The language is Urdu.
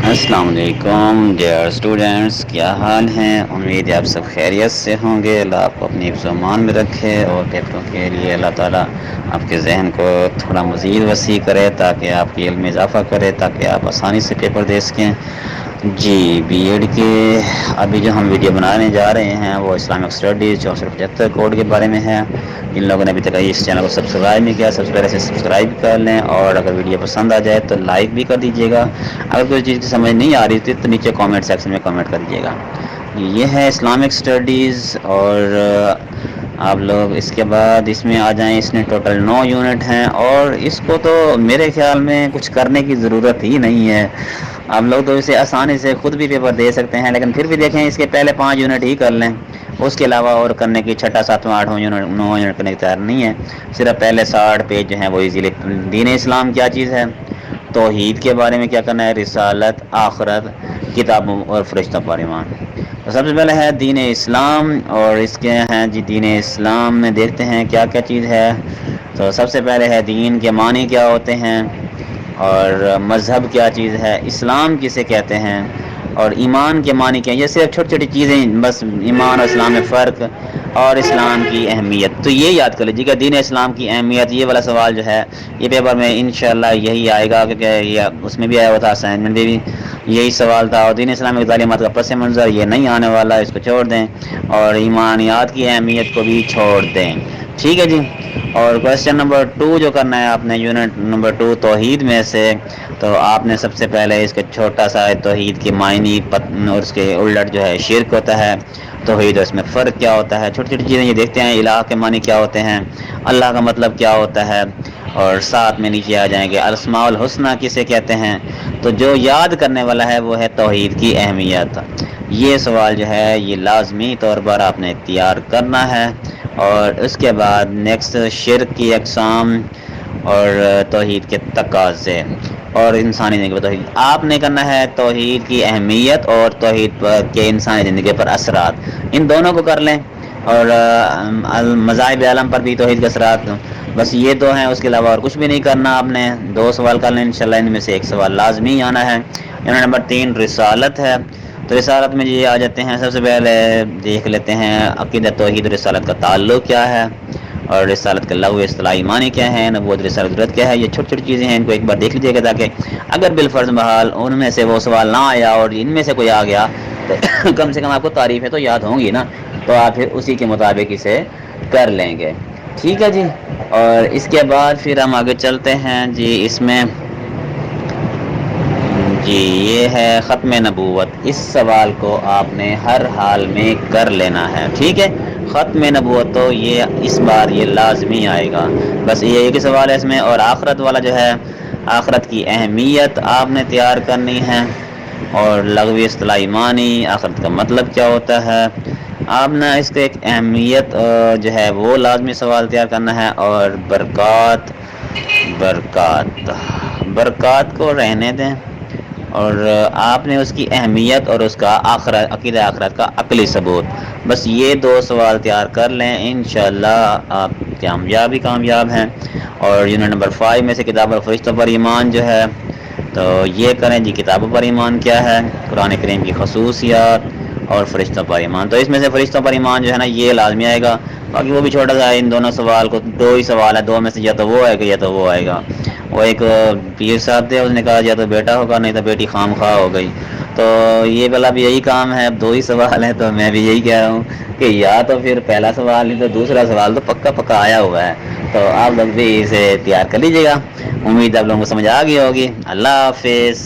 السلام علیکم ڈیئر اسٹوڈینٹس، کیا حال ہیں؟ امید ہے آپ سب خیریت سے ہوں گے۔ اللہ آپ کو اپنی حفظ و امان میں رکھے اور پیپروں کے لیے اللہ تعالیٰ آپ کے ذہن کو تھوڑا مزید وسیع کرے تاکہ آپ کے علم میں اضافہ کرے، تاکہ آپ آسانی سے پیپر دے سکیں۔ جی، بی ایڈ کے ابھی جو ہم ویڈیو بنانے جا رہے ہیں وہ اسلامک اسٹڈیز 6475 کوڈ کے بارے میں ہے۔ جن لوگوں نے ابھی تک اس چینل کو سبسکرائب نہیں کیا، سب سے پہلے سے سبسکرائب کر لیں، اور اگر ویڈیو پسند آ جائے تو لائک بھی کر دیجیے گا۔ اگر کوئی چیز کی سمجھ نہیں آ رہی تھی تو نیچے کامنٹ سیکشن میں کامنٹ کر دیجیے گا۔ یہ ہے اسلامک اسٹڈیز، اور آپ لوگ اس کے بعد اس میں آ جائیں۔ اس میں ٹوٹل 9 یونٹ ہیں، اور اس کو تو میرے خیال میں کچھ کرنے کی ضرورت ہی نہیں ہے۔ آپ لوگ تو اسے آسانی سے خود بھی پیپر دے سکتے ہیں، لیکن پھر بھی دیکھیں اس کے پہلے 5 یونٹ ہی کر لیں۔ اس کے علاوہ اور کرنے کی 6، 7، 8 یونٹ 9 یونٹ کرنے کی تیار نہیں ہے۔ صرف پہلے 60 پیج جو ہیں وہ ایزیلی۔ دین اسلام کیا چیز ہے، توحید کے بارے میں کیا کرنا ہے، رسالت، آخرت، کتابوں اور فرشتوں پر ایمان۔ تو سب سے پہلے ہے دین اسلام، اور اس کے ہیں جی دین اسلام میں دیکھتے ہیں کیا کیا چیز ہے۔ تو سب سے پہلے ہے دین کے معنی کیا ہوتے ہیں، اور مذہب کیا چیز ہے، اسلام کسے کہتے ہیں، اور ایمان کے معنی کیا ہیں۔ یہ صرف چھوٹی چھوٹی چیزیں، بس ایمان اور اسلام میں فرق اور اسلام کی اہمیت۔ تو یہ یاد کر لیجیے گا، دین اسلام کی اہمیت۔ یہ والا سوال جو ہے یہ پیپر میں انشاءاللہ یہی آئے گا، کیونکہ یہ اس میں بھی آیا ہوا تھا، اسائنمنٹ میں بھی یہی سوال تھا۔ اور دین اسلام کی تعلیمات کا پس منظر یہ نہیں آنے والا، اس کو چھوڑ دیں، اور ایمانیات کی اہمیت کو بھی چھوڑ دیں، ٹھیک ہے جی۔ اور کویسچن نمبر 2 جو کرنا ہے آپ نے، یونٹ نمبر 2 توحید میں سے، تو آپ نے سب سے پہلے اس کے چھوٹا سا توحید کے معنی اور اس کے الٹ جو ہے شرک ہوتا ہے، توحید اور اس میں فرق کیا ہوتا ہے، چھوٹی چھوٹی چیزیں یہ دیکھتے ہیں۔ الہ کے معنی کیا ہوتے ہیں، اللہ کا مطلب کیا ہوتا ہے، اور ساتھ میں نیچے آ جائیں گے الاسماء الحسنی کسے کہتے ہیں۔ تو جو یاد کرنے والا ہے وہ ہے توحید کی اہمیت۔ یہ سوال جو ہے یہ لازمی طور پر آپ نے تیار کرنا ہے۔ اور اس کے بعد نیکسٹ شرک کی اقسام اور توحید کے تقاضے اور انسانی زندگی پر توحید۔ آپ نے کرنا ہے توحید کی اہمیت اور توحید کے انسانی زندگی پر اثرات، ان دونوں کو کر لیں۔ اور مذاہب عالم پر بھی توحید کے اثرات، بس یہ 2 ہیں، اس کے علاوہ اور کچھ بھی نہیں کرنا۔ آپ نے 2 سوال کر لیں انشاءاللہ، ان میں سے ایک سوال لازمی آنا ہے۔ یونٹ نمبر 3 رسالت ہے۔ تو رسالت میں یہ آ جاتے ہیں، سب سے پہلے دیکھ لیتے ہیں عقیدت توحید اور رسالت کا تعلق کیا ہے، اور رسالت کے لغو اصطلاحی معنی کیا ہے، نبوت رسالت ضرورت کیا ہے۔ یہ چھوٹی چھوٹی چیزیں ہیں، ان کو ایک بار دیکھ لیجیے گا، تاکہ اگر بالفرض بحال ان میں سے وہ سوال نہ آیا اور ان میں سے کوئی آ گیا تو کم سے کم آپ کو تعریفیں تو یاد ہوں گی نا، تو آپ پھر اسی کے مطابق اسے کر لیں گے، ٹھیک ہے جی۔ اور اس کے بعد پھر ہم آگے چلتے ہیں جی۔ اس میں جی یہ ہے ختم نبوت۔ اس سوال کو آپ نے ہر حال میں کر لینا ہے، ٹھیک ہے۔ ختم نبوت تو یہ اس بار یہ لازمی آئے گا، بس یہ ایک ہی سوال ہے اس میں۔ اور آخرت والا جو ہے، آخرت کی اہمیت آپ نے تیار کرنی ہے، اور لغوی اصطلاحی معنی، آخرت کا مطلب کیا ہوتا ہے، آپ نے اس کے ایک اہمیت جو ہے وہ لازمی سوال تیار کرنا ہے۔ اور برکات کو رہنے دیں، اور آپ نے اس کی اہمیت اور اس کا عقیدہ آخرت کا عقلی ثبوت، بس یہ 2 سوال تیار کر لیں، انشاءاللہ آپ کامیاب ہیں۔ اور یونٹ نمبر 5 میں سے کتاب اور فرشتوں پر ایمان جو ہے، تو یہ کریں جی۔ کتابوں پر ایمان کیا ہے، قرآن کریم کی خصوصیات اور فرشتوں پر ایمان۔ تو اس میں سے فرشتوں پر ایمان جو ہے نا یہ لازمی آئے گا، باقی وہ بھی چھوٹا سا ہے۔ ان دونوں سوال کو 2 ہی سوال ہے، 2 میں سے یا تو وہ آئے گا یا تو وہ آئے گا۔ وہ ایک پیر صاحب تھے، اس نے کہا یا تو بیٹا ہوگا نہیں تو بیٹی خام خواہ ہو گئی۔ تو یہ والا بھی یہی کام ہے، اب 2 ہی سوال ہیں، تو میں بھی یہی کہہ رہا ہوں کہ یا تو پھر پہلا سوال نہیں تو دوسرا سوال تو پکا آیا ہوا ہے۔ تو آپ لوگ بھی اسے تیار کر لیجیے گا۔ امید آپ لوگوں کو سمجھ آ گئی ہوگی۔ اللہ حافظ۔